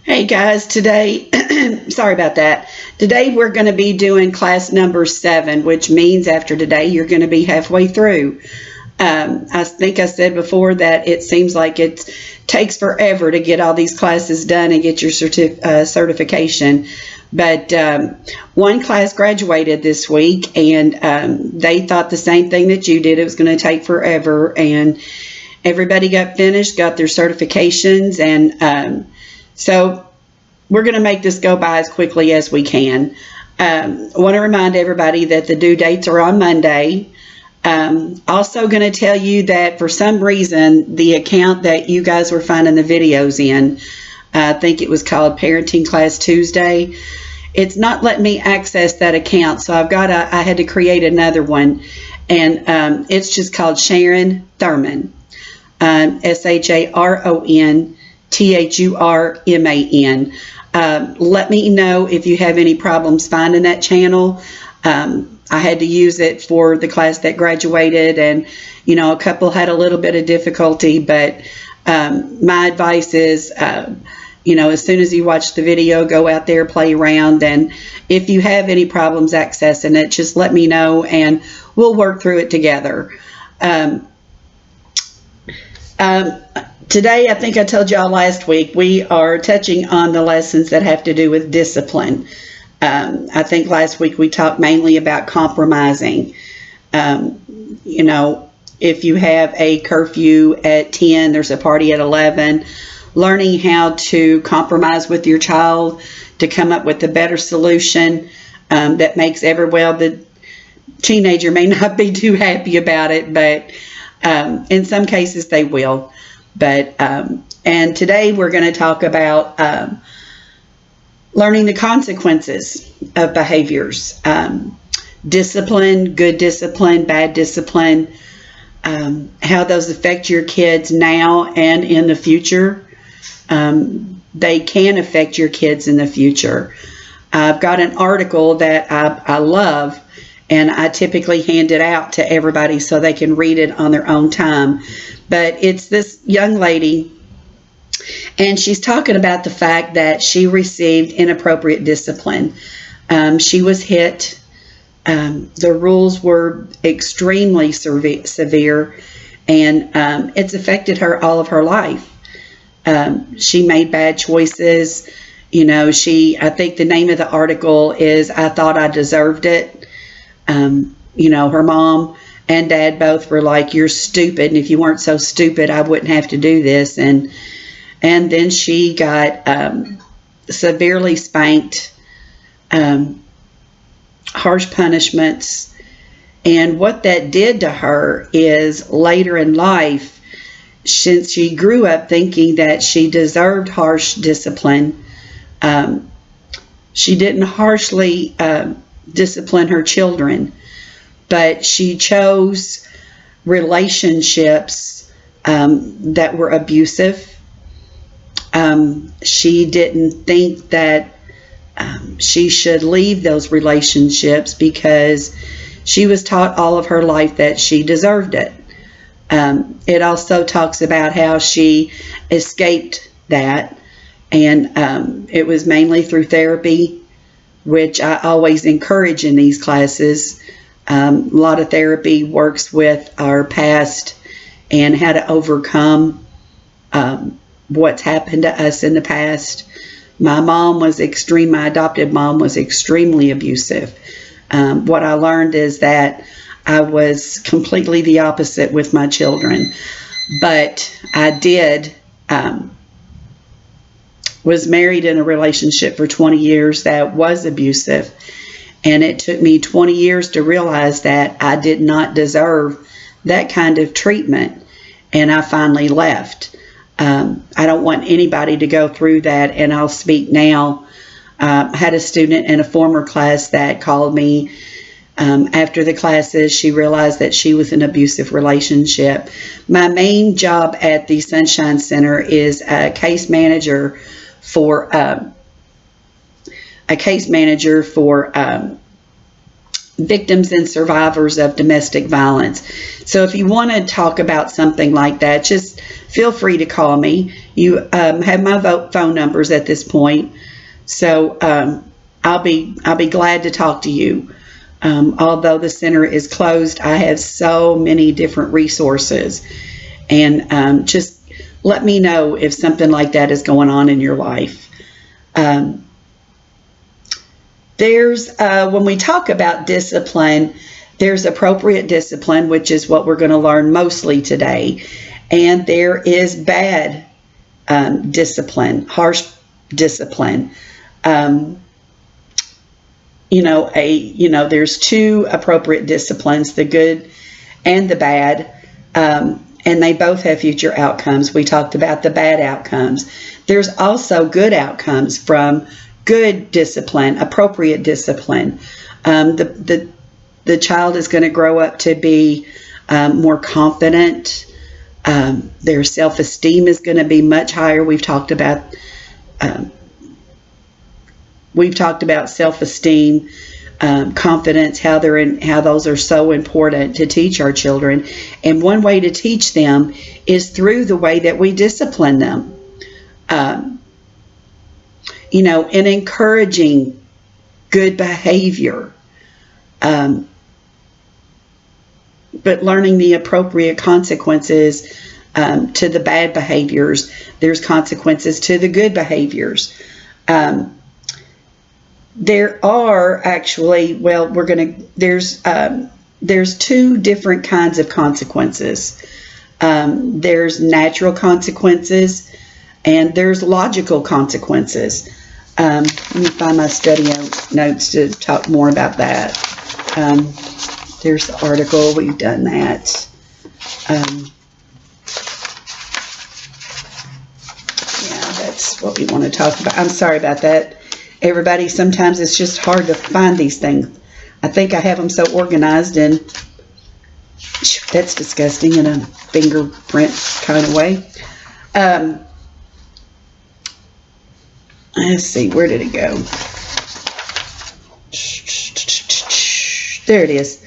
Hey guys, today, sorry about that. Today we're going to be doing class number 7, which means after today you're going to be halfway through. I think I said before that it seems like it takes forever to get all these classes done and get your certification. But one class graduated this week, and they thought the same thing that you did. It was going to take forever, and everybody got finished, got their certifications, and so we're going to make this go by as quickly as we can. I want to remind everybody that the due dates are on Monday. Also going to tell you that for some reason, the account that you guys were finding the videos in, I think it was called Parenting Class Tuesday, it's not letting me access that account. So I had to create another one. And it's just called Sharon Thurman, SharonThurman. Let me know if you have any problems finding that channel. I had to use it for the class that graduated, and a couple had a little bit of difficulty, but my advice is, as soon as you watch the video, go out there, play around, and if you have any problems accessing it, just let me know and we'll work through it together. Today, I think I told y'all last week, we are touching on the lessons that have to do with discipline. I think last week we talked mainly about compromising. If you have a curfew at 10, there's a party at 11, learning how to compromise with your child to come up with a better solution that makes the teenager may not be too happy about it, but in some cases they will. And today we're going to talk about learning the consequences of behaviors. Discipline, good discipline, bad discipline, how those affect your kids now and in the future. They can affect your kids in the future. I've got an article that I love, and I typically hand it out to everybody so they can read it on their own time. But it's this young lady, and she's talking about the fact that she received inappropriate discipline. She was hit. The rules were extremely severe, and it's affected her all of her life. She made bad choices. I think the name of the article is "I Thought I Deserved It." Her mom and dad both were like, "You're stupid, and if you weren't so stupid, I wouldn't have to do this." And then she got severely spanked, harsh punishments. And what that did to her is later in life, since she grew up thinking that she deserved harsh discipline, she didn't harshly discipline her children, but she chose relationships that were abusive. She didn't think that she should leave those relationships because she was taught all of her life that she deserved it. It also talks about how she escaped that, and it was mainly through therapy, which I always encourage in these classes. A lot of therapy works with our past and how to overcome what's happened to us in the past. My adopted mom was extremely abusive. What I learned is that I was completely the opposite with my children, but I was married in a relationship for 20 years that was abusive, and it took me 20 years to realize that I did not deserve that kind of treatment, and I finally left. I don't want anybody to go through that, and I'll speak now. I had a student in a former class that called me after the classes. She realized that she was in an abusive relationship. My main job at the Sunshine Center is a case manager for victims and survivors of domestic violence. So if you want to talk about something like that, just feel free to call me. You have my phone numbers at this point, so I'll be glad to talk to you. Although the center is closed, I have so many different resources, and just let me know if something like that is going on in your life. There's when we talk about discipline, there's appropriate discipline, which is what we're going to learn mostly today, and there is bad discipline, harsh discipline. There's two appropriate disciplines, the good and the bad, and they both have future outcomes. We talked about the bad outcomes. There's also good outcomes from good discipline, appropriate discipline. The child is going to grow up to be more confident. Their self-esteem is going to be much higher. We've talked about self-esteem, confidence, how those are so important to teach our children. And one way to teach them is through the way that we discipline them. And encouraging good behavior, but learning the appropriate consequences to the bad behaviors. There's consequences to the good behaviors. There are actually, there's two different kinds of consequences. There's natural consequences and there's logical consequences. Let me find my study notes to talk more about that. There's the article, we've done that. That's what we want to talk about. I'm sorry about that, everybody. Sometimes it's just hard to find these things. I think I have them so organized, and that's disgusting in a fingerprint kind of way. Let's see, where did it go? There it is.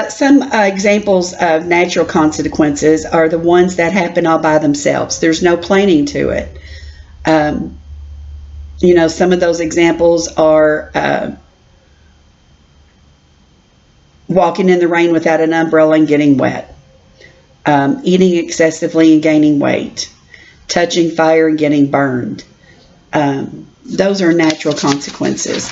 Some examples of natural consequences are the ones that happen all by themselves. There's no planning to it. Some of those examples are walking in the rain without an umbrella and getting wet, eating excessively and gaining weight, touching fire and getting burned. Those are natural consequences.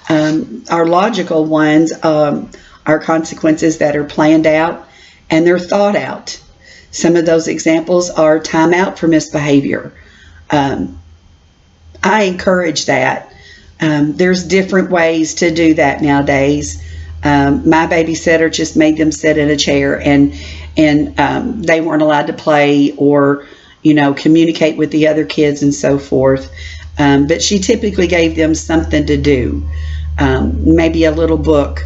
Our logical ones are consequences that are planned out and they're thought out. Some of those examples are time out for misbehavior. I encourage that. There's different ways to do that nowadays. My babysitter just made them sit in a chair and they weren't allowed to play or communicate with the other kids and so forth. But she typically gave them something to do, maybe a little book.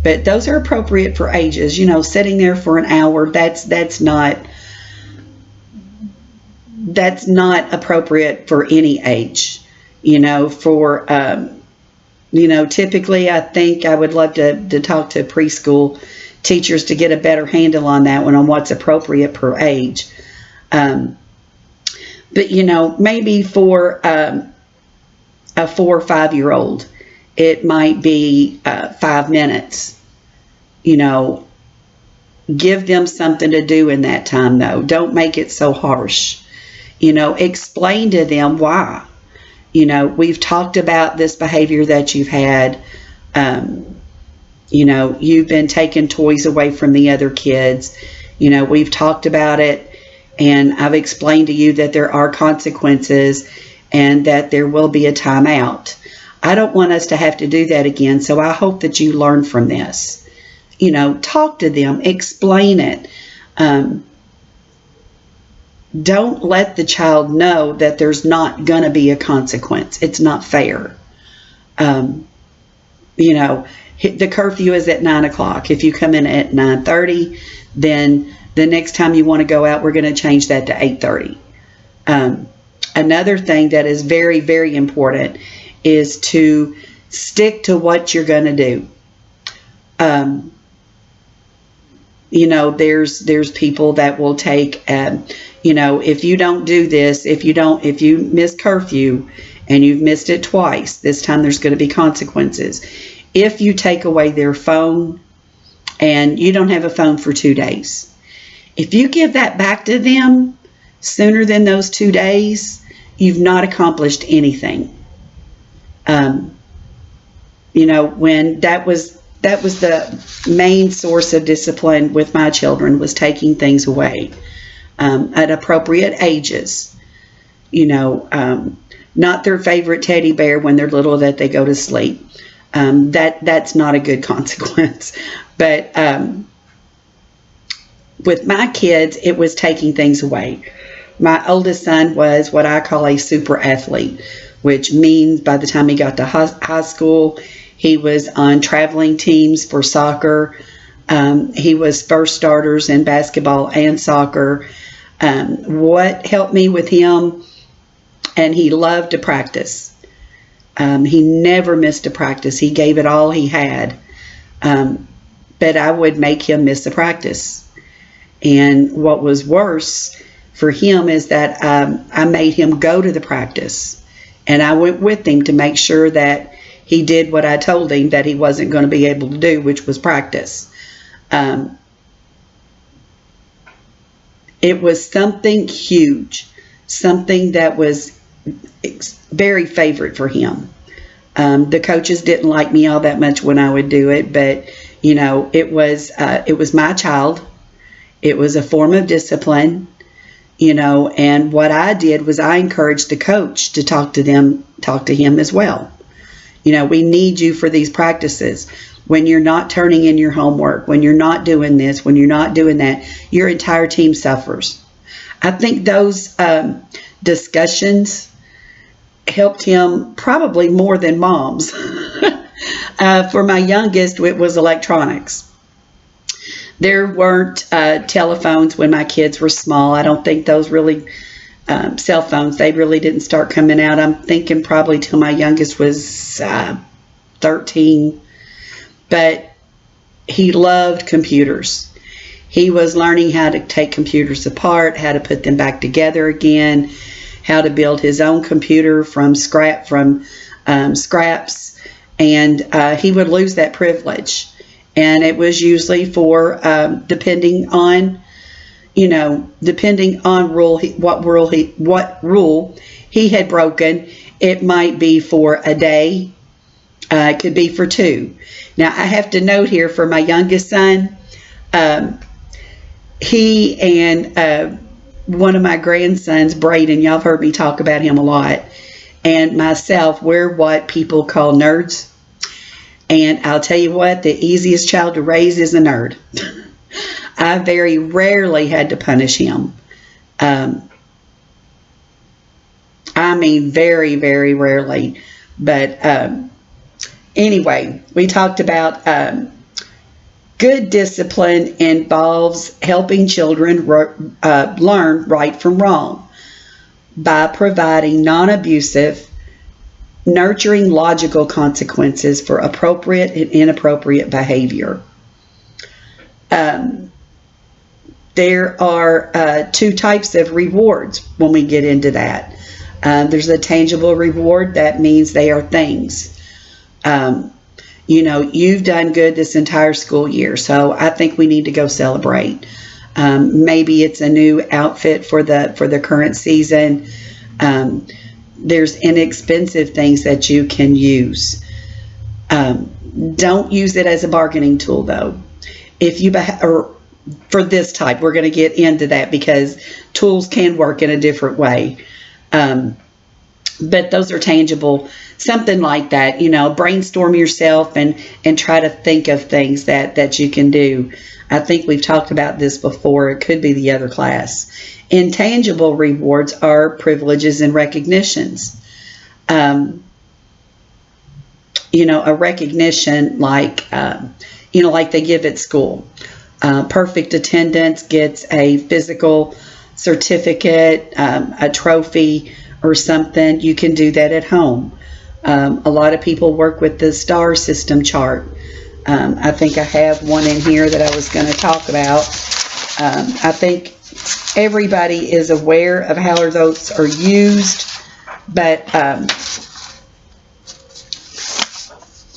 But those are appropriate for ages. Sitting there for an hour, that's not appropriate for any age. Typically I think I would love to talk to preschool teachers to get a better handle on that one, on what's appropriate per age. But maybe for a 4 or 5 year old, it might be 5 minutes. Give them something to do in that time, though. Don't make it so harsh. Explain to them why. We've talked about this behavior that you've had. You've been taking toys away from the other kids. We've talked about it, and I've explained to you that there are consequences and that there will be a timeout. I don't want us to have to do that again, so I hope that you learn from this. Talk to them, explain it. Don't let the child know that there's not going to be a consequence. It's not fair. The curfew is at 9 o'clock. If you come in at 9:30, then the next time you want to go out, we're going to change that to 8:30. Another thing that is very, very important is to stick to what you're going to do. There's people that will take, if you don't do this, if you miss curfew and you've missed it twice, this time there's going to be consequences. If you take away their phone and you don't have a phone for 2 days, if you give that back to them sooner than those 2 days, you've not accomplished anything. When that was the main source of discipline with my children, was taking things away at appropriate ages. Not their favorite teddy bear when they're little that they go to sleep. That's not a good consequence. But with my kids, it was taking things away. My oldest son was what I call a super athlete, which means by the time he got to high school, he was on traveling teams for soccer. He was first starters in basketball and soccer. What helped me with him, and he loved to practice. He never missed a practice. He gave it all he had. But I would make him miss a practice. And what was worse for him is that I made him go to the practice. And I went with him to make sure that he did what I told him that he wasn't going to be able to do, which was practice. It was something huge, something that was very favorite for him. The coaches didn't like me all that much when I would do it, but it was my child. It was a form of discipline, and what I did was I encouraged the coach to talk to him as well. We need you for these practices. When you're not turning in your homework, when you're not doing this, when you're not doing that, your entire team suffers. I think those discussions helped him probably more than mom's. For my youngest, it was electronics. There weren't telephones when my kids were small. I don't think those really, cell phones, they really didn't start coming out. I'm thinking probably till my youngest was 13. But he loved computers. He was learning how to take computers apart, how to put them back together again, how to build his own computer from scraps, and he would lose that privilege. And it was usually for depending on what rule he had broken. It might be for a day. It could be for 2. Now, I have to note here for my youngest son, he and one of my grandsons, Braden, y'all have heard me talk about him a lot, and myself, we're what people call nerds. And I'll tell you what, the easiest child to raise is a nerd. I very rarely had to punish him. I mean, very, very rarely. But anyway, we talked about good discipline involves helping children learn right from wrong by providing non-abusive, nurturing logical consequences for appropriate and inappropriate behavior. There are 2 types of rewards when we get into that. There's a tangible reward. That means they are things. You've done good this entire school year, so I think we need to go celebrate. Maybe it's a new outfit for the current season. There's inexpensive things that you can use. Don't use it as a bargaining tool, though. If you for this type, we're going to get into that because tools can work in a different way. But those are tangible, something like that. Brainstorm yourself and try to think of things that you can do. I think we've talked about this before. It could be the other class. Intangible rewards are privileges and recognitions. A recognition like they give at school. Perfect attendance gets a physical certificate, a trophy, or something. You can do that at home. A lot of people work with the STAR system chart. I think I have one in here that I was going to talk about. I think everybody is aware of how those are used, but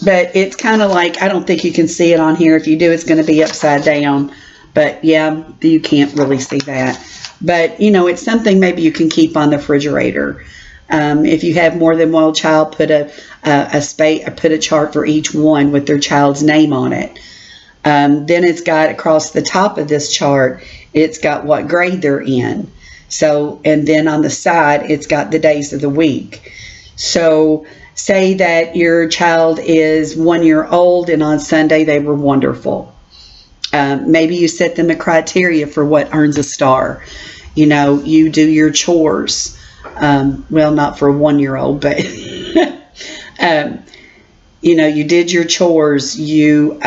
it's kind of like, I don't think you can see it on here. If you do, it's going to be upside down. But yeah, you can't really see that. But, you know, it's something maybe you can keep on the refrigerator. If you have more than one child, put put a chart for each one with their child's name on it. Then it's got across the top of this chart, it's got what grade they're in. So, and then on the side, it's got the days of the week. So say that your child is 1 year old and on Sunday they were wonderful. Maybe you set them a criteria for what earns a star. You know, you do your chores. Well, not for a 1 year old, but you know, you did your chores. You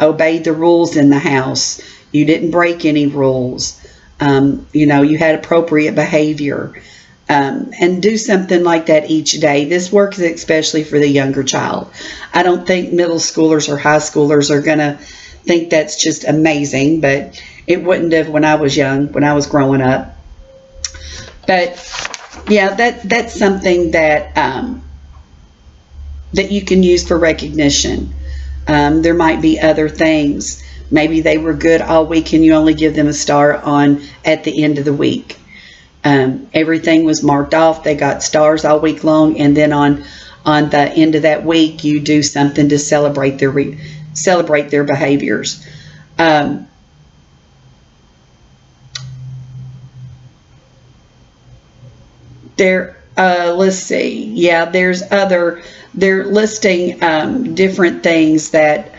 obeyed the rules in the house. You didn't break any rules. You know, you had appropriate behavior. And do something like that each day. This works especially for the younger child. I don't think middle schoolers or high schoolers are going to think that's just amazing, but it wouldn't have when I was young, when I was growing up. But yeah, that's something that that you can use for recognition. There might be other things. Maybe they were good all week and you only give them a star at the end of the week. Everything was marked off. They got stars all week long, and then on the end of that week, you do something to celebrate their behaviors. Let's see. Yeah, they're listing different things that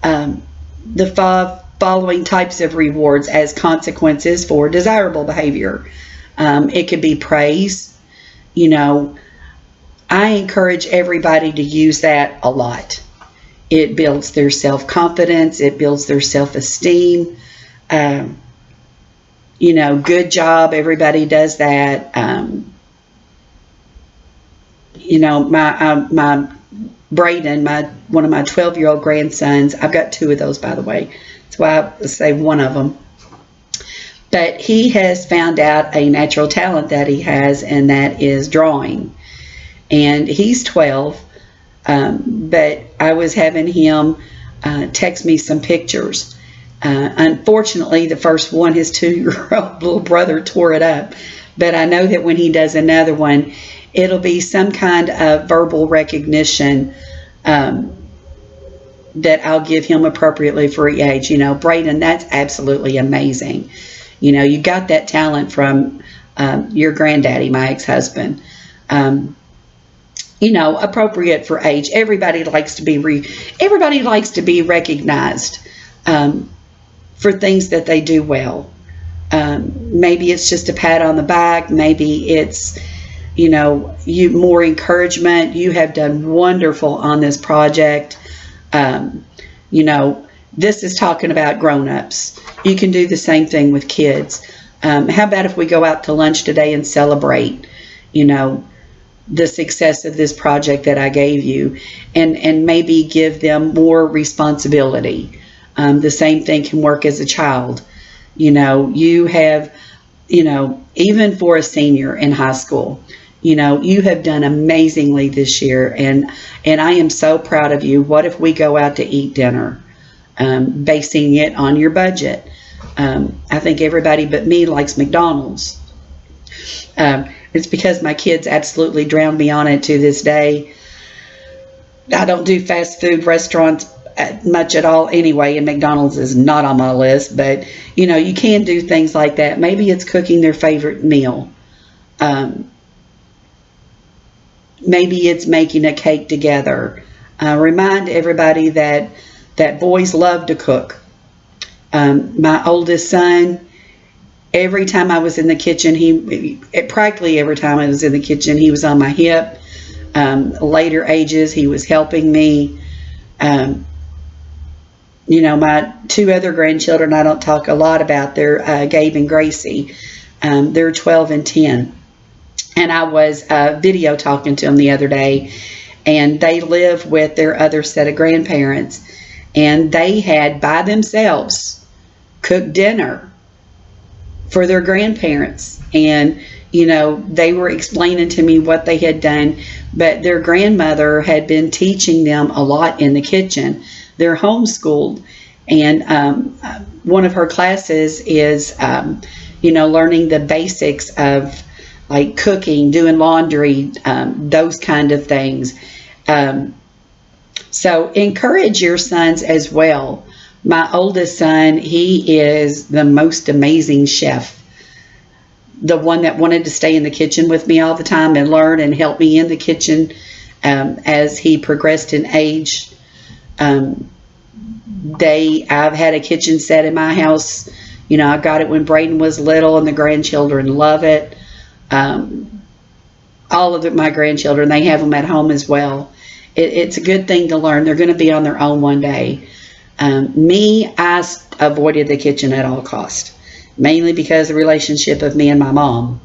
the 5 following types of rewards as consequences for desirable behavior. It could be praise. You know, I encourage everybody to use that a lot. It builds their self-confidence. It builds their self-esteem. You know, good job. Everybody does that. You know, my Braden, one of my 12-year-old grandsons, I've got 2 of those, by the way. That's why I say one of them. But he has found out a natural talent that he has, and that is drawing. And he's 12, but I was having him text me some pictures. Unfortunately, the first one, his 2-year-old little brother tore it up. But I know that when he does another one, it'll be some kind of verbal recognition that I'll give him appropriately for his age. You know, Braden, that's absolutely amazing. You know, you got that talent from your granddaddy, my ex-husband. You know, appropriate for age. Everybody likes to be recognized for things that they do well. Maybe it's just a pat on the back. Maybe it's, you know, more encouragement. You have done wonderful on this project. You know, this is talking about grown-ups. You can do the same thing with kids. How about if we go out to lunch today and celebrate, you know, the success of this project that I gave you, and maybe give them more responsibility. The same thing can work as a child. You know, you have, you know, even for a senior in high school, you know, you have done amazingly this year, and I am so proud of you. What if we go out to eat dinner, basing it on your budget? I think everybody but me likes McDonald's. It's because my kids absolutely drowned me on it to this day. I don't do fast food restaurants much at all anyway, and McDonald's is not on my list, but you know, you can do things like that. Maybe it's cooking their favorite meal. Maybe it's making a cake together. Remind everybody that boys love to cook. My oldest son, every time I was in the kitchen, practically every time I was in the kitchen, he was on my hip. Later ages, he was helping me. You know, my 2 other grandchildren, I don't talk a lot about. They're Gabe and Gracie. They're 12 and 10. And I was video talking to them the other day, and they live with their other set of grandparents. and they had by themselves cooked dinner for their grandparents. And, they were explaining to me what they had done, but their grandmother had been teaching them a lot in the kitchen. They're homeschooled, and one of her classes is, learning the basics of like cooking, doing laundry, those kind of things. So encourage your sons as well. My oldest son, he is the most amazing chef. The one that wanted to stay in the kitchen with me all the time and learn and help me in the kitchen as he progressed in age. I've had a kitchen set in my house. I got it when Braden was little, and the grandchildren love it. All of my grandchildren, they have them at home as well. It's a good thing to learn. They're going to be on their own one day. I avoided the kitchen at all costs, mainly because of the relationship of me and my mom.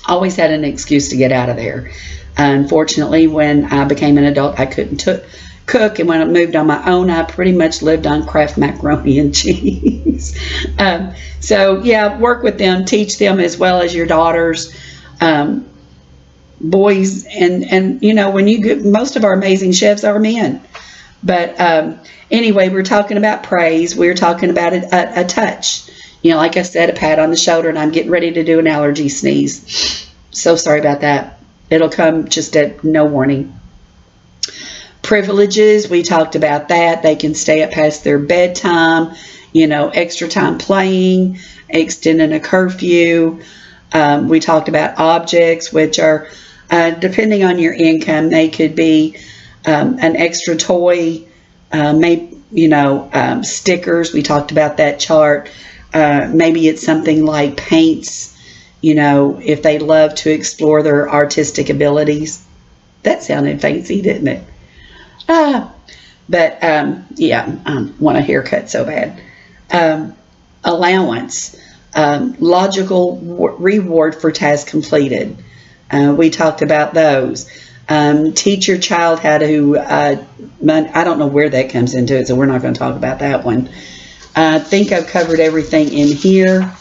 Always had an excuse to get out of there. Unfortunately, when I became an adult, I couldn't cook, and when I moved on my own, I pretty much lived on Kraft macaroni and cheese. So yeah, work with them, teach them as well as your daughters. Boys, and when you get, most of our amazing chefs are men. But anyway, we're talking about praise. We're talking about a touch. Like I said, a pat on the shoulder, and I'm getting ready to do an allergy sneeze. So sorry about that. It'll come just at no warning. Privileges, we talked about that. They can stay up past their bedtime, extra time playing, extending a curfew. We talked about objects, which are, depending on your income, they could be an extra toy, maybe, stickers. We talked about that chart. Maybe it's something like paints, if they love to explore their artistic abilities. That sounded fancy, didn't it? But yeah, I want a haircut so bad. Allowance, logical reward for tasks completed. We talked about those. Teach your child how to, I don't know where that comes into it, so we're not going to talk about that one. I think I've covered everything in here.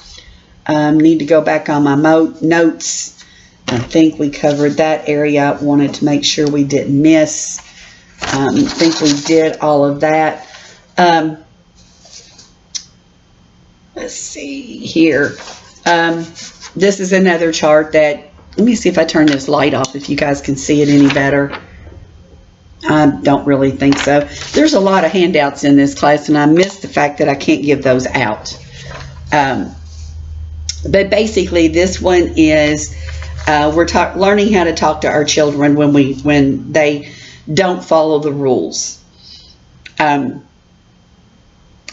Need to go back on my notes. I think we covered that area. I wanted to make sure we didn't miss. I think we did all of that. Let's see here. This is another chart that, let me see if I turn this light off, if you guys can see it any better. I don't really think so. There's a lot of handouts in this class, and I miss the fact that I can't give those out. But basically, this one is we're learning how to talk to our children when they don't follow the rules.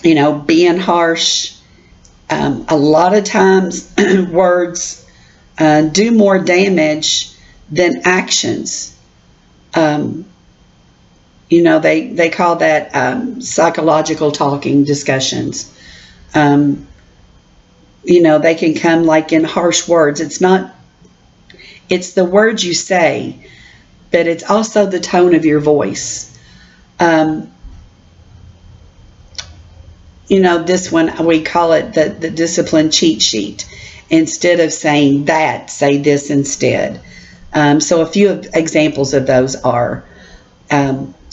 Being harsh. A lot of times, words do more damage than actions. They call that psychological talking discussions. They can come like in harsh words. It's the words you say, but it's also the tone of your voice. This one, we call it the discipline cheat sheet. Instead of saying that, say this instead. So a few examples of those are,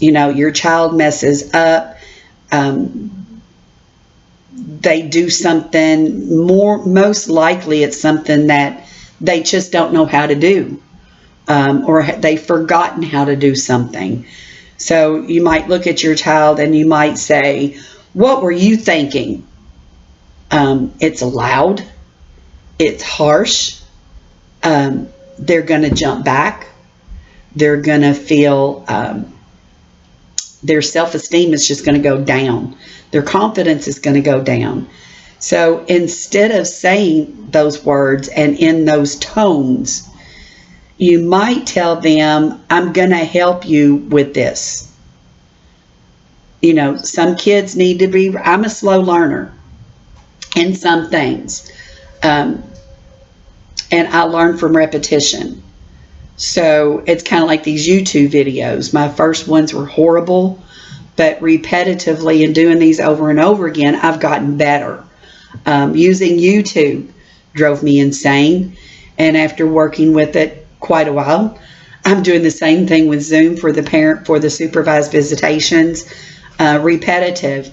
your child messes up. They do something most likely it's something that they just don't know how to do, or they've forgotten how to do something. So you might look at your child and you might say, "What were you thinking?" It's loud. It's harsh. They're going to jump back. They're going to feel their self-esteem is just going to go down. Their confidence is going to go down. So instead of saying those words and in those tones, you might tell them, "I'm going to help you with this." Some kids need to be, I'm a slow learner in some things. And I learn from repetition. So it's kind of like these YouTube videos. My first ones were horrible, but repetitively and doing these over and over again, I've gotten better. Using YouTube drove me insane, and after working with it quite a while, I'm doing the same thing with Zoom for the supervised visitations. Repetitive.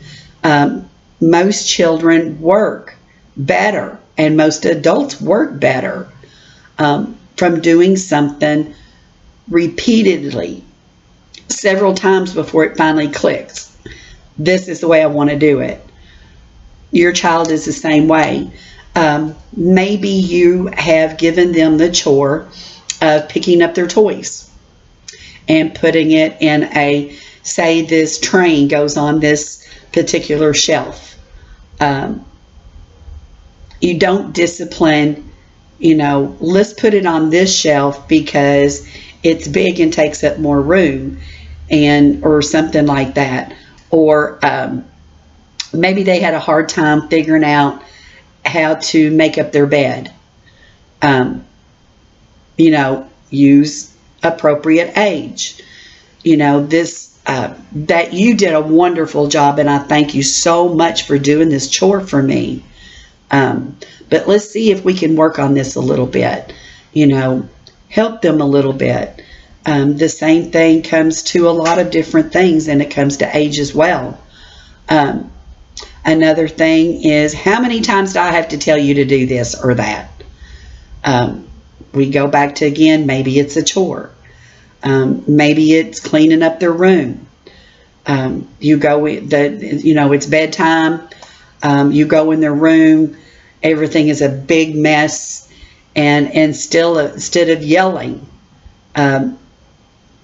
Most children work better, and most adults work better from doing something repeatedly, several times before it finally clicks. This is the way I want to do it. Your child is the same way. Maybe you have given them the chore of picking up their toys and putting it in say this train goes on this particular shelf. You don't discipline, let's put it on this shelf because it's big and takes up more room, or something like that. Or maybe they had a hard time figuring out how to make up their bed. Use appropriate age. That you did a wonderful job, and I thank you so much for doing this chore for me. But let's see if we can work on this a little bit. Help them a little bit. The same thing comes to a lot of different things, and it comes to age as well. Another thing is, how many times do I have to tell you to do this or that? We go back to, again, maybe it's a chore. Maybe it's cleaning up their room. It's bedtime. You go in their room, everything is a big mess, and still, instead of yelling, how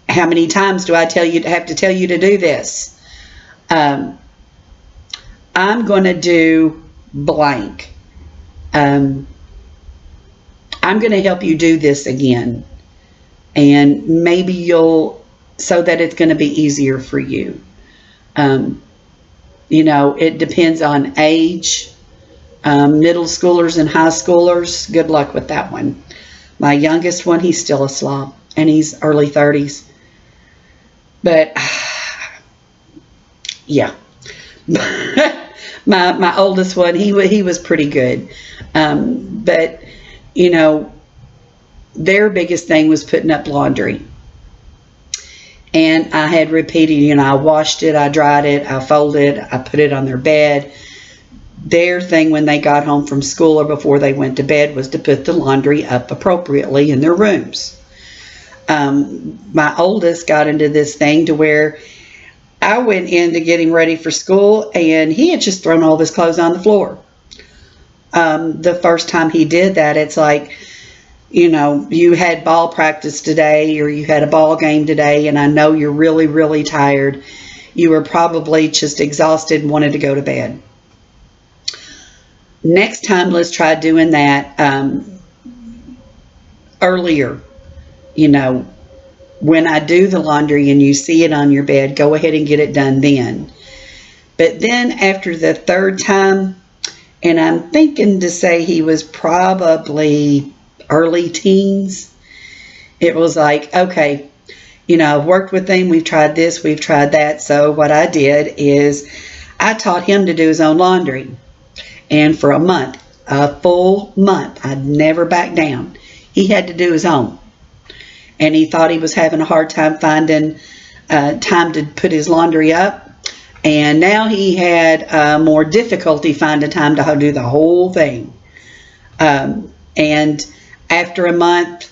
many times do I have to tell you to do this? I'm going to do blank. I'm going to help you do this again. And maybe so that it's going to be easier for you. It depends on age. Middle schoolers and high schoolers, good luck with that one. My youngest one, he's still a slob, and he's early 30s. But, yeah. my oldest one, he was pretty good. But, their biggest thing was putting up laundry. And I had repeated, I washed it, I dried it, I folded, I put it on their bed. Their thing when they got home from school or before they went to bed was to put the laundry up appropriately in their rooms. My oldest got into this thing to where I went in to get him ready for school, and he had just thrown all of his clothes on the floor. The first time he did that, it's like, you had ball practice today, or you had a ball game today, and I know you're really, really tired. You were probably just exhausted and wanted to go to bed. Next time, let's try doing that earlier. When I do the laundry and you see it on your bed, go ahead and get it done then. But then after the third time, and I'm thinking to say he was probably early teens, it was like, okay, I've worked with him, we've tried this, we've tried that. So what I did is I taught him to do his own laundry. And for a full month, I'd never back down. He had to do his own. And he thought he was having a hard time finding time to put his laundry up. And now he had more difficulty finding time to do the whole thing. And after a month,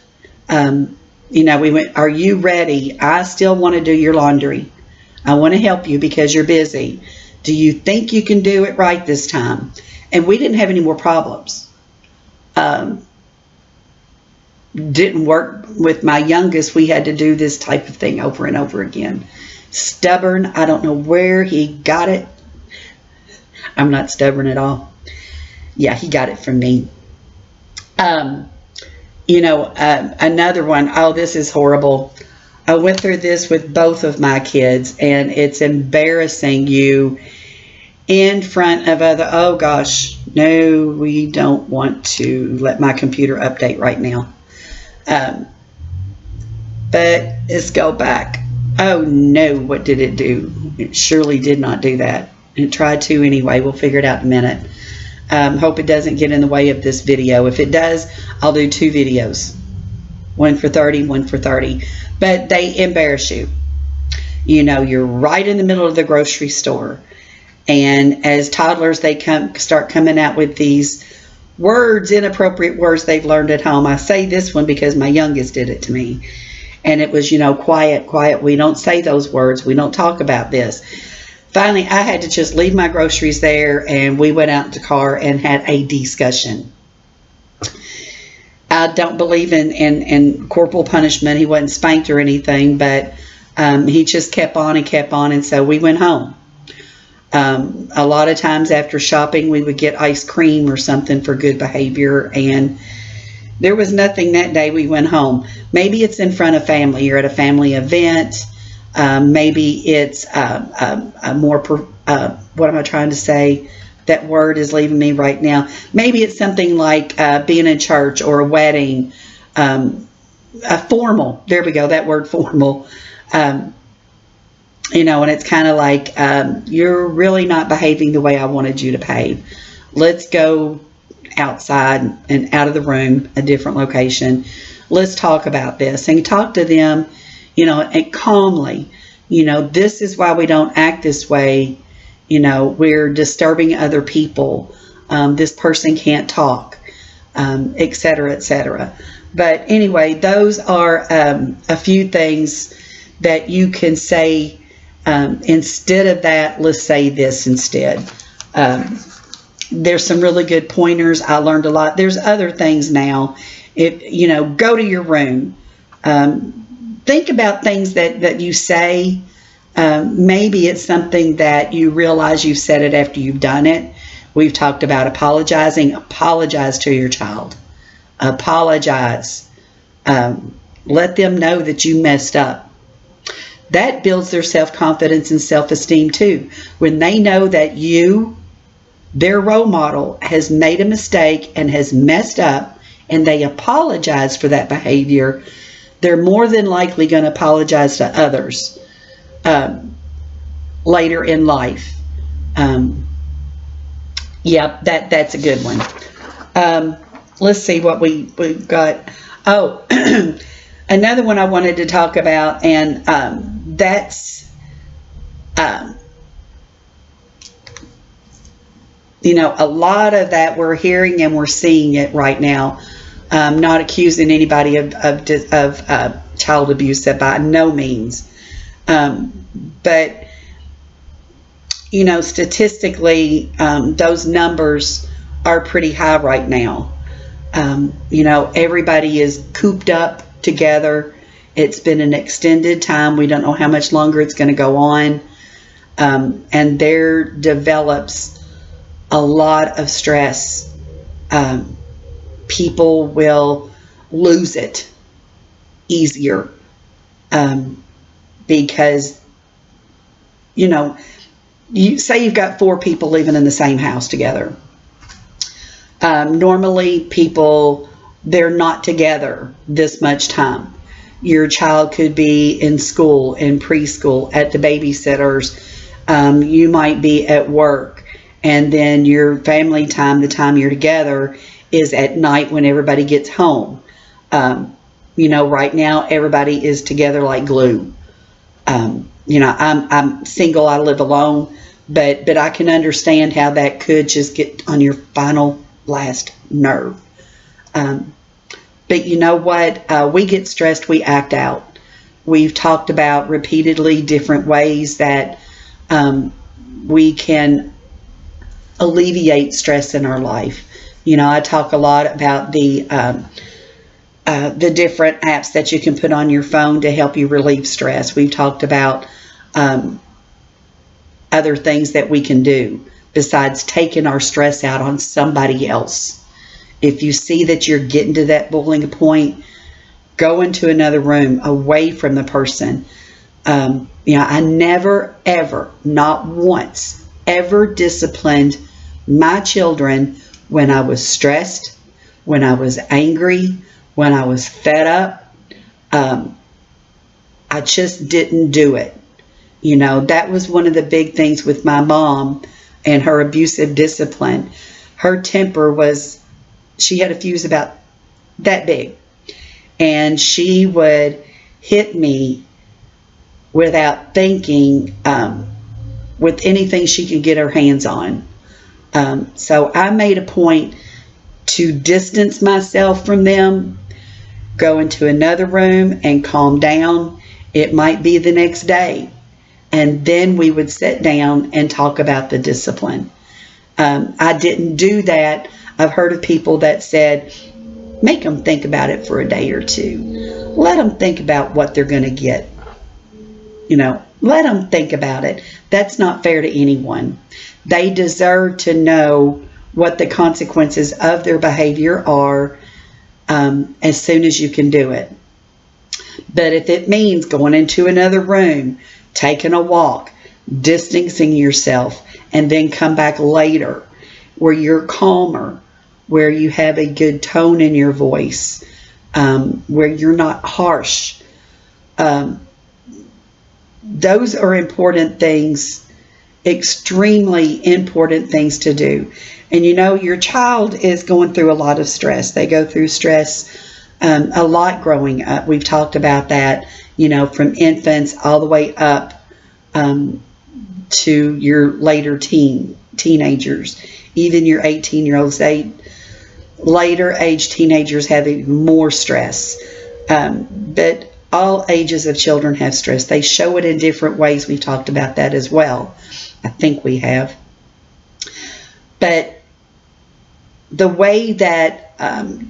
we went, are you ready? I still want to do your laundry. I want to help you because you're busy. Do you think you can do it right this time? And we didn't have any more problems. Didn't work with my youngest. We had to do this type of thing over and over again. Stubborn. I don't know where he got it. I'm not stubborn at all. Yeah, he got it from me. Another one. Oh, this is horrible. I went through this with both of my kids, and it's embarrassing you in front of other. Oh gosh, no, we don't want to let my computer update right now. But let's go back. Oh no, what did it do? It surely did not do that. It tried to anyway. We'll figure it out in a minute. Hope it doesn't get in the way of this video. If it does, I'll do 2 videos. One for 30, one for 30. But they embarrass you. You know, you're right in the middle of the grocery store. And as toddlers, they start coming out with these words, inappropriate words they've learned at home. I say this one because my youngest did it to me. And it was, you know, quiet, quiet. We don't say those words. We don't talk about this. Finally, I had to just leave my groceries there, and we went out in the car and had a discussion. I don't believe in corporal punishment. He wasn't spanked or anything, but he just kept on and kept on, and so we went home. A lot of times after shopping, we would get ice cream or something for good behavior, and there was nothing that day. We went home. Maybe it's in front of family. You're at a family event. Maybe it's a more, what am I trying to say? That word is leaving me right now. Maybe it's something like being in church or a wedding, a formal. There we go, that word formal. You know, and it's kind of like, you're really not behaving the way I wanted you to behave. Let's go outside and out of the room, a different location. Let's talk about this. And talk to them, you know, and calmly. You know, this is why we don't act this way. You know, we're disturbing other people. This person can't talk, etc., etc. But anyway, those are a few things that you can say. Instead of that, let's say this instead. There's some really good pointers. I learned a lot. There's other things now. If you know, go to your room. Think about things that you say. Maybe it's something that you realize you've said it after you've done it. We've talked about apologizing. Apologize to your child. Apologize. Let them know that you messed up. That builds their self-confidence and self-esteem too. When they know that you, their role model, has made a mistake and has messed up, and they apologize for that behavior, they're more than likely going to apologize to others later in life. Yeah, that's a good one. Let's see what we've got. Oh, another one I wanted to talk about, and that's, you know, a lot of that we're hearing and we're seeing it right now. Not accusing anybody of child abuse, by no means. But, you know, statistically, those numbers are pretty high right now. You know, everybody is cooped up together. It's been an extended time. We don't know how much longer it's going to go on. And there develops a lot of stress. People will lose it easier because, you know, you say you've got 4 people living in the same house together. Normally people, they're not together this much time. Your child could be in school, in preschool, at the babysitters. You might be at work, and then your family time, the time you're together, is at night when everybody gets home. You know, right now everybody is together like glue. You know, I'm single, I live alone, but I can understand how that could just get on your final last nerve. But you know what? We get stressed, we act out. We've talked about repeatedly different ways that we can alleviate stress in our life. You know, I talk a lot about the different apps that you can put on your phone to help you relieve stress. We've talked about other things that we can do besides taking our stress out on somebody else. If you see that you're getting to that boiling point, go into another room away from the person. You know, I never, ever, not once, ever disciplined my children when I was stressed, when I was angry, when I was fed up. I just didn't do it. That was one of the big things with my mom and her abusive discipline. Her temper was, she had a fuse about that big. And she would hit me without thinking, with anything she could get her hands on. So I made a point to distance myself from them, go into another room and calm down. It might be the next day. And then we would sit down and talk about the discipline. I didn't do that. I've heard of people that said, make them think about it for a day or two. Let them think about what they're going to get. Let them think about it. That's not fair to anyone. They deserve to know what the consequences of their behavior are, as soon as you can do it. But if it means going into another room, taking a walk, distancing yourself, and then come back later where you're calmer, where you have a good tone in your voice, where you're not harsh, those are important things, extremely important things to do. And your child is going through a lot of stress. They go through stress a lot growing up. We've talked about that, from infants all the way up to your later teenagers, even your 18-year-olds. Later age teenagers have even more stress. But all ages of children have stress. They show it in different ways. We've talked about that as well. I think we have. But the way that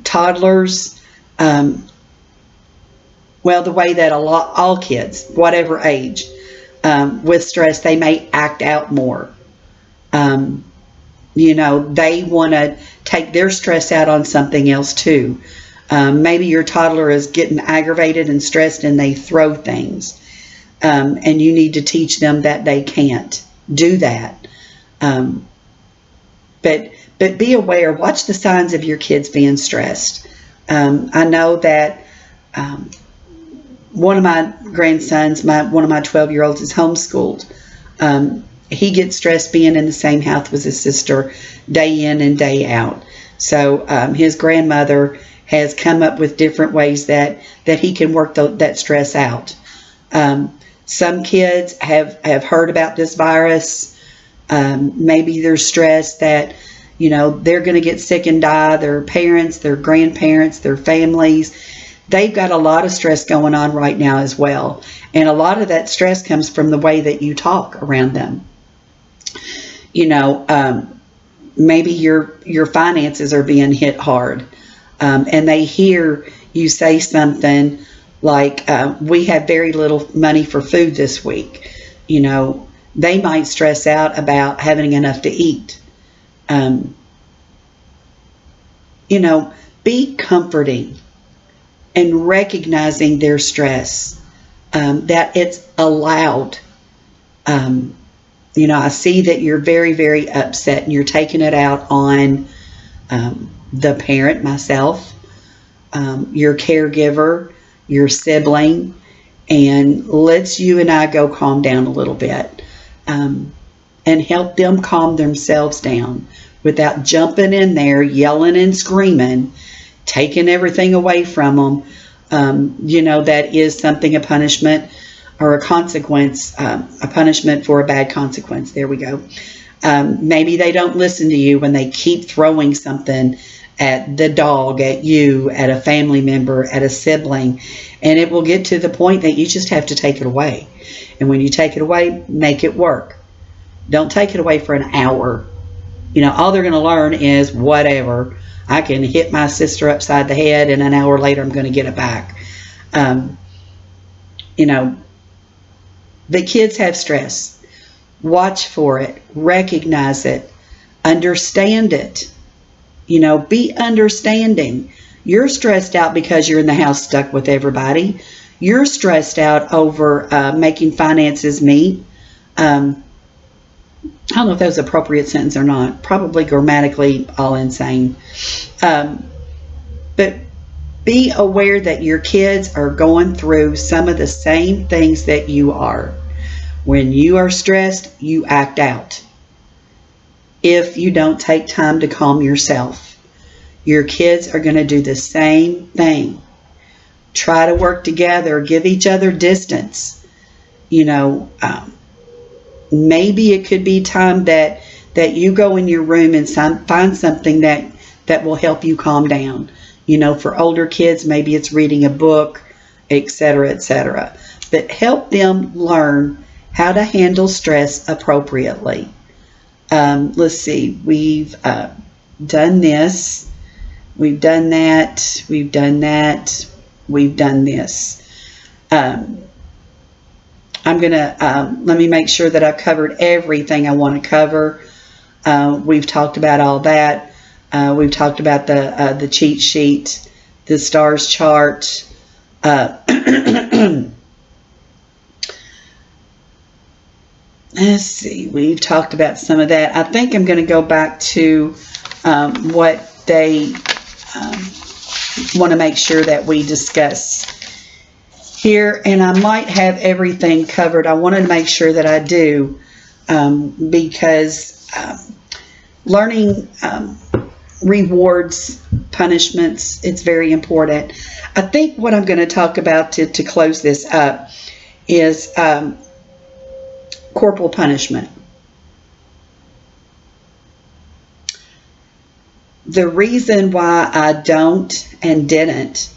toddlers, the way that all kids, whatever age, with stress, they may act out more. They want to take their stress out on something else too. Maybe your toddler is getting aggravated and stressed and they throw things. And you need to teach them that they can't do that. But be aware, watch the signs of your kids being stressed. I know that one of my grandsons, one of my 12-year-olds is homeschooled. He gets stressed being in the same house with his sister day in and day out. So his grandmother has come up with different ways that he can work that stress out. Some kids have heard about this virus. Maybe they're stressed that, they're going to get sick and die. Their parents, their grandparents, their families, they've got a lot of stress going on right now as well. And a lot of that stress comes from the way that you talk around them. Maybe your finances are being hit hard. And they hear you say something like, we have very little money for food this week. They might stress out about having enough to eat. Be comforting and recognizing their stress, that it's allowed. I see that you're very, very upset and you're taking it out on the parent, myself, your caregiver, your sibling, and let's you and I go calm down a little bit, and help them calm themselves down without jumping in there, yelling and screaming, taking everything away from them. That is something, a punishment or a consequence, a punishment for a bad consequence. There we go. Maybe they don't listen to you when they keep throwing something at the dog, at you, at a family member, at a sibling. And it will get to the point that you just have to take it away. And when you take it away, make it work. Don't take it away for an hour. All they're going to learn is whatever. I can hit my sister upside the head and an hour later I'm going to get it back. The kids have stress. Watch for it. Recognize it. Understand it. Be understanding. You're stressed out because you're in the house stuck with everybody. You're stressed out over making finances meet. I don't know if that was an appropriate sentence or not. Probably grammatically all insane. But Be aware that your kids are going through some of the same things that you are. When you are stressed, you act out. If you don't take time to calm yourself, your kids are going to do the same thing. Try to work together, give each other distance. Maybe it could be time that you go in your room and find something that will help you calm down. For older kids, maybe it's reading a book, etc., etc. But help them learn how to handle stress appropriately. Let's see, we've done this, we've done that, we've done that, we've done this. I'm going to, let me make sure that I've covered everything I want to cover. We've talked about all that. We've talked about the cheat sheet, the STARS chart. Let's see, we've talked about some of that. I think I'm going to go back to what they want to make sure that we discuss here, and I might have everything covered. I wanted to make sure that I do, because learning rewards, punishments, it's very important. I think what I'm going to talk about to close this up is corporal punishment. The reason why I don't and didn't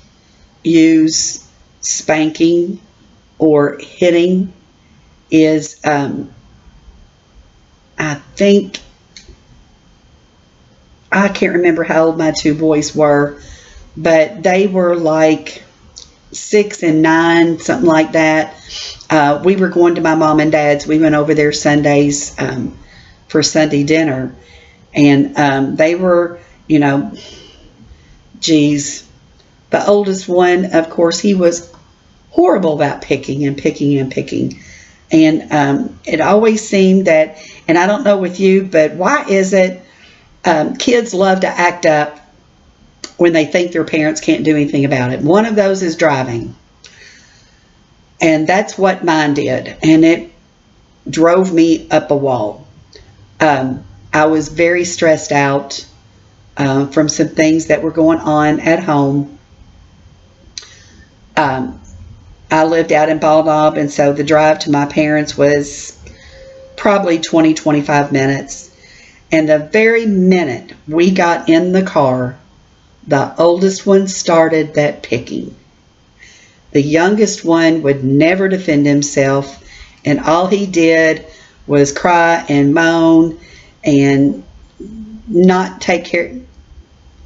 use spanking or hitting is I think, I can't remember how old my two boys were, but they were like 6 and 9, something like that. We were going to my mom and dad's. We went over there Sundays for Sunday dinner, and they were, geez, the oldest one, of course, he was horrible about picking and picking and picking. And it always seemed that, and I don't know with you, but why is it kids love to act up when they think their parents can't do anything about it? One of those is driving. And that's what mine did. And it drove me up a wall. I was very stressed out from some things that were going on at home. I lived out in Bald Knob, and so the drive to my parents was probably 20-25 minutes. And the very minute we got in the car, the oldest one started that picking. The youngest one would never defend himself, and all he did was cry and moan and not take care.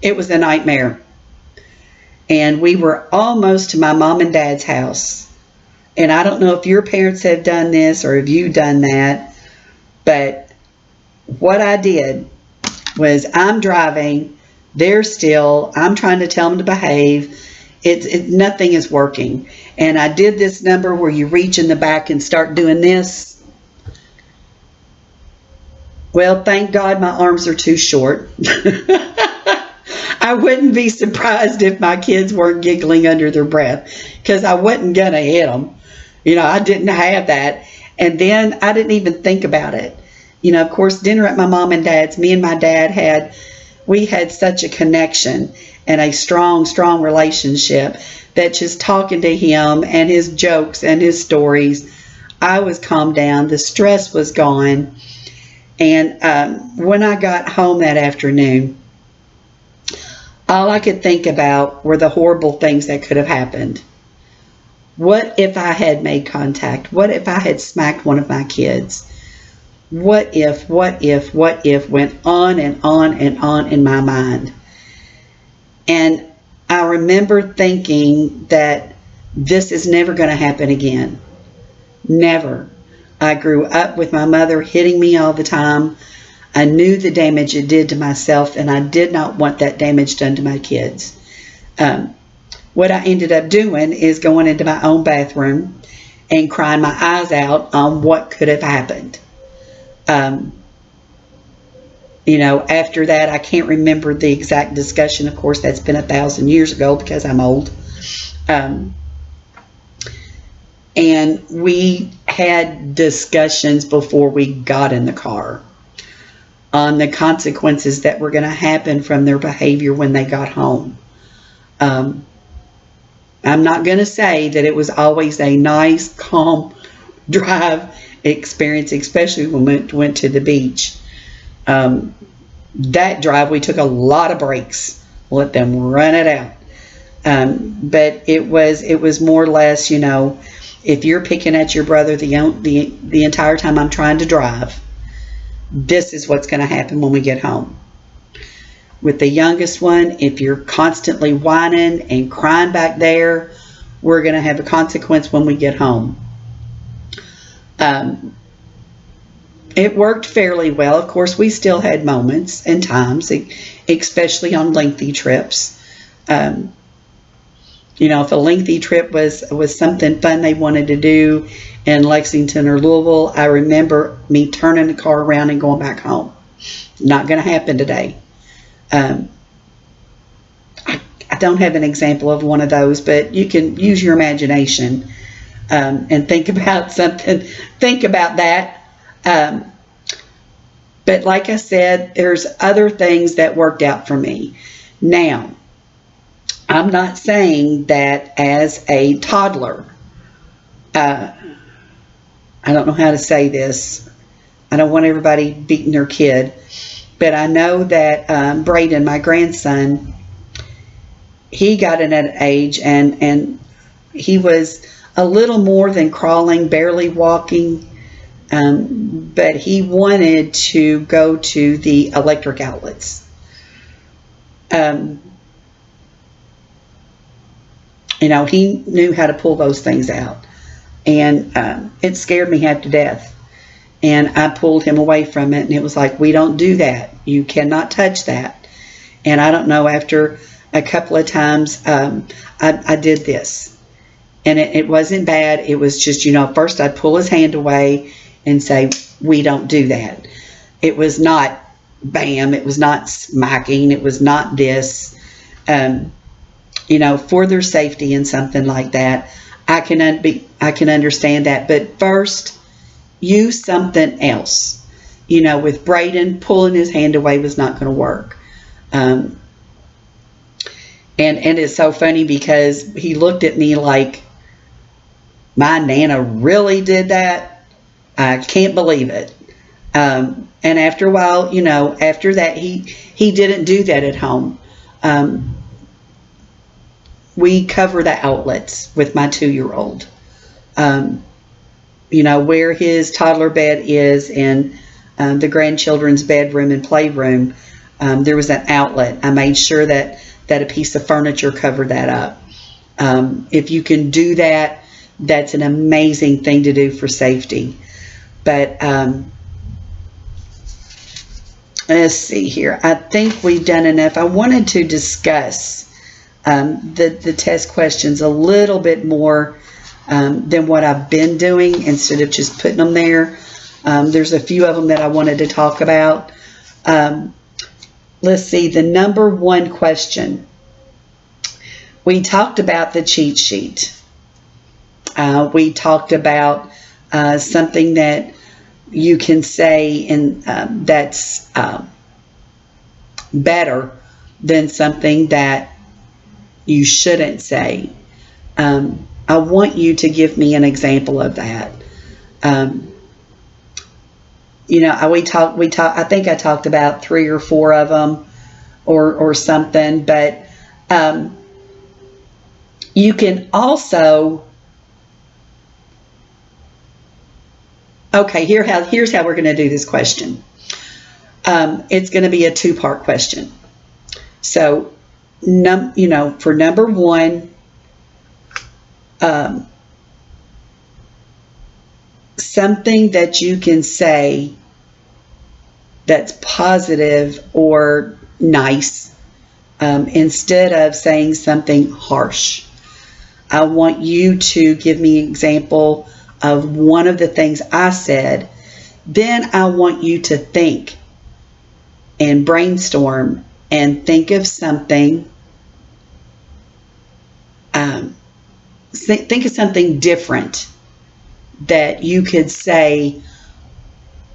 It was a nightmare. And we were almost to my mom and dad's house. And I don't know if your parents have done this or have you done that, but what I did was, I'm driving, they're still, I'm trying to tell them to behave. Nothing is working. And I did this number where you reach in the back and start doing this. Well, thank God my arms are too short. I wouldn't be surprised if my kids weren't giggling under their breath, because I wasn't going to hit them. I didn't have that. And then I didn't even think about it. Of course, dinner at my mom and dad's, me and my dad we had such a connection and a strong, strong relationship that just talking to him and his jokes and his stories, I was calmed down. The stress was gone. And when I got home that afternoon, all I could think about were the horrible things that could have happened. What if I had made contact? What if I had smacked one of my kids? What if went on and on and on in my mind. And I remember thinking that this is never going to happen again. Never. I grew up with my mother hitting me all the time. I knew the damage it did to myself, and I did not want that damage done to my kids. What I ended up doing is going into my own bathroom and crying my eyes out on what could have happened. After that, I can't remember the exact discussion. Of course, that's been 1,000 years ago because I'm old. And we had discussions before we got in the car on the consequences that were going to happen from their behavior when they got home. I'm not going to say that it was always a nice, calm drive experience, especially when we went to the beach. That drive, we took a lot of breaks, let them run it out. But it was more or less, if you're picking at your brother the entire time I'm trying to drive, this is what's going to happen when we get home. With the youngest one, if you're constantly whining and crying back there, we're going to have a consequence when we get home. It worked fairly well. Of course, we still had moments and times, especially on lengthy trips. If a lengthy trip was something fun they wanted to do in Lexington or Louisville, I remember me turning the car around and going back home. Not going to happen today. I don't have an example of one of those, but you can use your imagination and think about something. Think about that. But like I said, there's other things that worked out for me. Now, I'm not saying that as a toddler, I don't know how to say this. I don't want everybody beating their kid, but I know that Braden, my grandson, he got in an age and he was a little more than crawling, barely walking, but he wanted to go to the electric outlets. He knew how to pull those things out, and it scared me half to death. And I pulled him away from it, and it was like, we don't do that. You cannot touch that. And I don't know, after a couple of times, I did this. And it wasn't bad. It was just, first I'd pull his hand away and say, we don't do that. It was not bam. It was not smacking. It was not this. For their safety and something like that, I can understand that. But first, use something else. With Braden, pulling his hand away was not going to work. And it's so funny because he looked at me like, my Nana really did that? I can't believe it. And after a while, after that, he didn't do that at home. We cover the outlets with my 2-year-old. Where his toddler bed is in the grandchildren's bedroom and playroom, there was an outlet. I made sure that a piece of furniture covered that up. If you can do that, that's an amazing thing to do for safety. But let's see here. I think we've done enough. I wanted to discuss the test questions a little bit more than what I've been doing, instead of just putting them there. There's a few of them that I wanted to talk about. Let's see, the number 1 question. We talked about the cheat sheet. We talked about something that you can say and that's better than something that you shouldn't say. I want you to give me an example of that. I think I talked about 3 or 4 of them or something, but you can also, okay, here's how we're going to do this question. It's going to be a 2-part question. So, for number 1, something that you can say that's positive or nice, instead of saying something harsh. I want you to give me an example of one of the things I said. Then I want you to think and brainstorm and think of something. Think of something different that you could say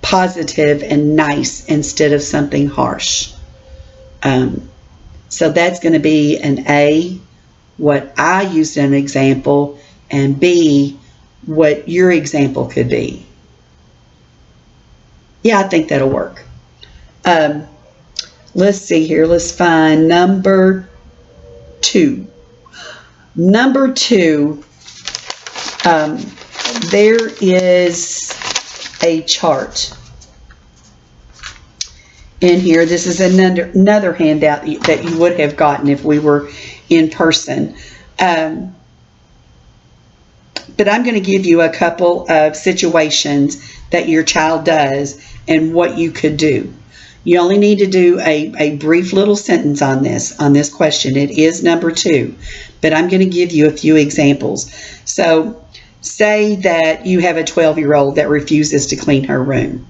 positive and nice instead of something harsh. So that's going to be an A, what I used an example, and B, what your example could be. Yeah, I think that'll work. Let's see here. Let's find number 2. Number 2, there is a chart in here. This is another handout that you would have gotten if we were in person. But I'm going to give you a couple of situations that your child does and what you could do. You only need to do a brief little sentence on this question. It is number 2, but I'm going to give you a few examples. So say that you have a 12-year-old that refuses to clean her room.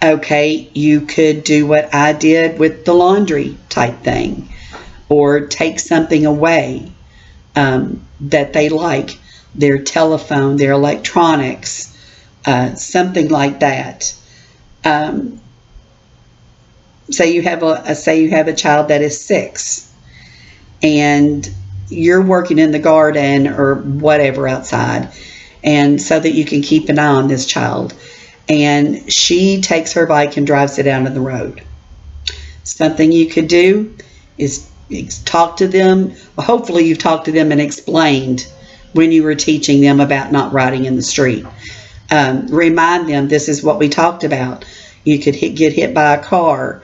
Okay, you could do what I did with the laundry type thing, or take something away that they like, their telephone, their electronics, something like that. Say you have a child that is 6, and you're working in the garden or whatever outside, and so that you can keep an eye on this child, and she takes her bike and drives it out on the road. Something you could do is talk to them. Well, hopefully you've talked to them and explained when you were teaching them about not riding in the street. Remind them this is what we talked about. You could get hit by a car.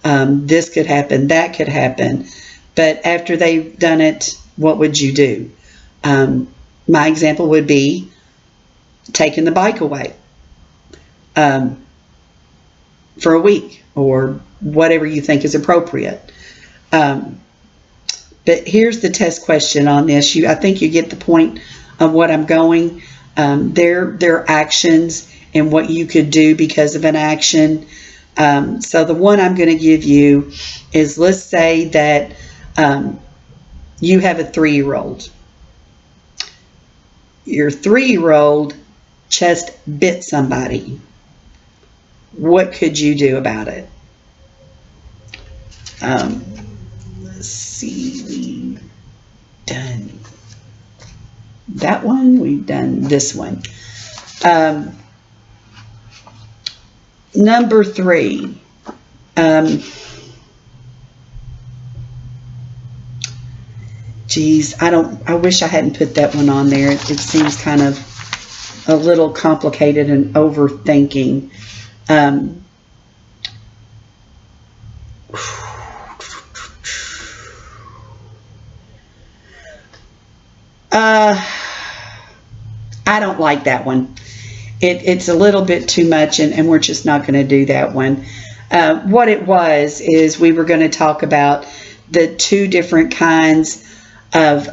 This could happen, that could happen. But after they've done it, what would you do? My example would be taking the bike away for a week or whatever you think is appropriate. But here's the test question on this. I think you get the point of what I'm going. Their actions and what you could do because of an action. So the one I'm going to give you is, let's say that you have a 3-year-old. Your 3-year-old just bit somebody. What could you do about it? Let's see, we've done that one, we've done this one. Number 3, geez, I wish I hadn't put that one on there. It seems kind of a little complicated and overthinking. I don't like that one. It's a little bit too much, and we're just not going to do that one. What it was is we were going to talk about the 2 different kinds of,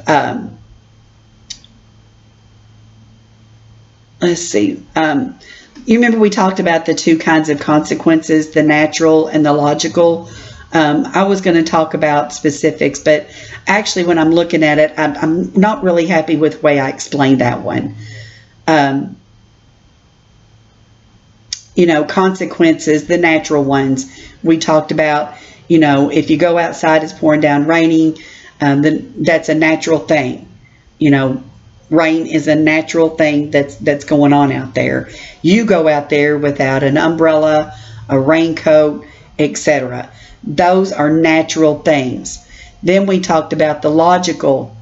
let's see, you remember we talked about the 2 kinds of consequences, the natural and the logical. I was going to talk about specifics, but actually when I'm looking at it, I'm not really happy with the way I explained that one. Consequences, the natural ones, we talked about, if you go outside, it's pouring down raining, then that's a natural thing. Rain is a natural thing that's going on out there. You go out there without an umbrella, a raincoat, etc. Those are natural things. Then we talked about the logical.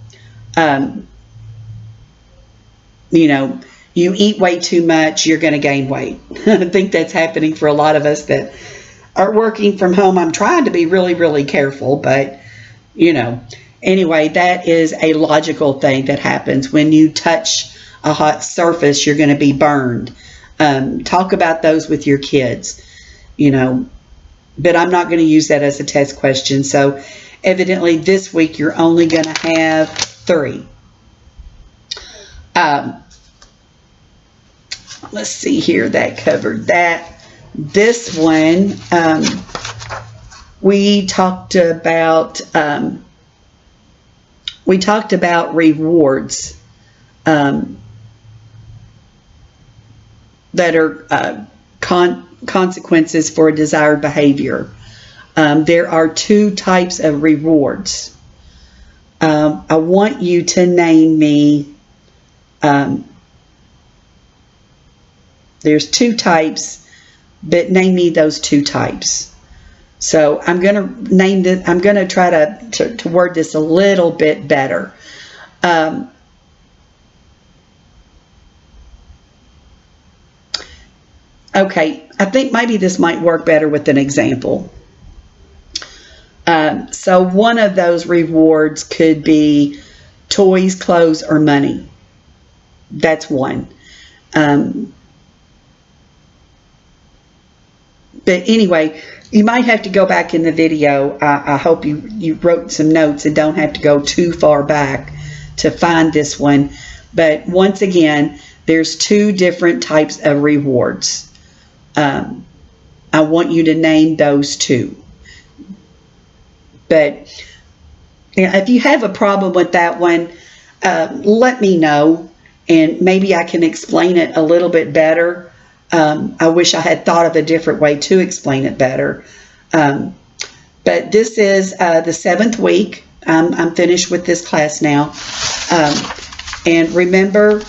You eat way too much, you're going to gain weight. I think that's happening for a lot of us that are working from home. I'm trying to be really, really careful, but anyway, that is a logical thing that happens. When you touch a hot surface, you're going to be burned. Talk about those with your kids, but I'm not going to use that as a test question. So evidently this week you're only going to have 3. Let's see here, that covered that. This one, we talked about rewards that are consequences for a desired behavior. There are two types of rewards. I want you to name me, there's two types, but name me those two types. So I'm going to name this, I'm going to try to word this a little bit better. Okay, I think maybe this might work better with an example. So one of those rewards could be toys, clothes, or money. That's one. But anyway, you might have to go back in the video. I hope you wrote some notes and don't have to go too far back to find this one. But once again, there's two different types of rewards. I want you to name those two. But if you have a problem with that one, let me know, and maybe I can explain it a little bit better. I wish I had thought of a different way to explain it better. But this is the 7th week. I'm finished with this class now. And remember,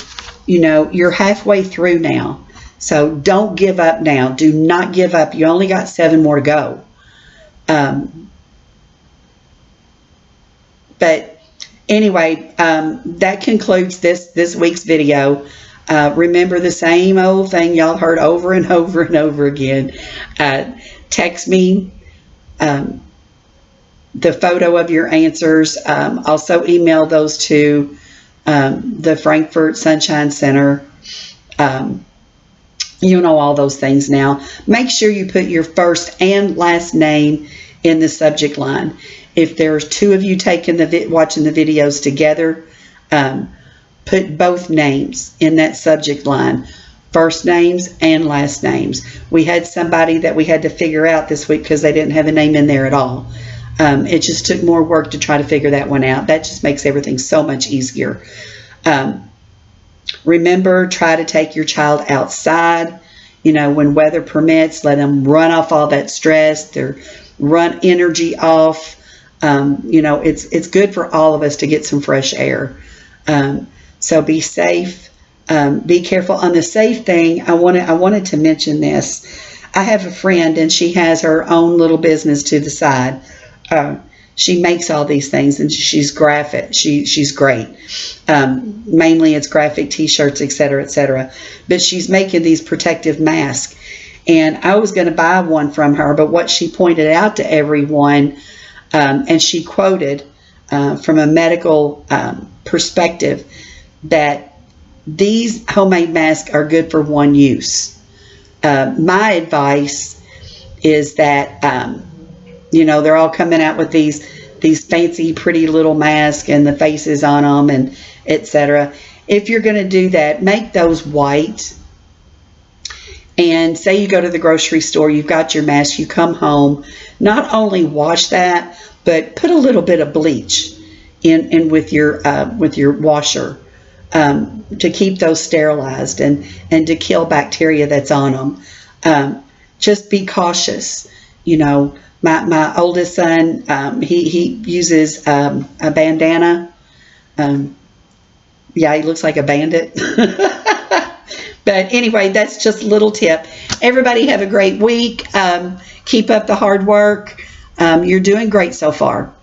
you're halfway through now. So don't give up now. Do not give up. You only got 7 more to go. But anyway, that concludes this week's video. Remember the same old thing y'all heard over and over and over again. Text me the photo of your answers. Also email those to the Frankfort Sunshine Center. You know all those things now. Make sure you put your first and last name in the subject line. If there's 2 of you watching the videos together, put both names in that subject line, first names and last names. We had somebody that we had to figure out this week because they didn't have a name in there at all. It just took more work to try to figure that one out. That just makes everything so much easier. Remember, try to take your child outside. When weather permits, let them run off all that stress, run energy off. It's good for all of us to get some fresh air. So be safe. Be careful. On the safe thing, I wanted to mention this. I have a friend, and she has her own little business to the side. She makes all these things, and she's graphic. She's great. Mainly it's graphic T-shirts, etc., etc. But she's making these protective masks. And I was going to buy one from her, but what she pointed out to everyone, and she quoted from a medical perspective, that these homemade masks are good for one use. My advice is that, they're all coming out with these fancy, pretty little masks and the faces on them and etc. If you're going to do that, make those white. And say you go to the grocery store, you've got your mask, you come home, not only wash that, but put a little bit of bleach in with your washer to keep those sterilized and to kill bacteria that's on them. Just be cautious. My oldest son, he uses a bandana. Yeah, he looks like a bandit. But anyway, that's just a little tip. Everybody have a great week. Keep up the hard work. You're doing great so far.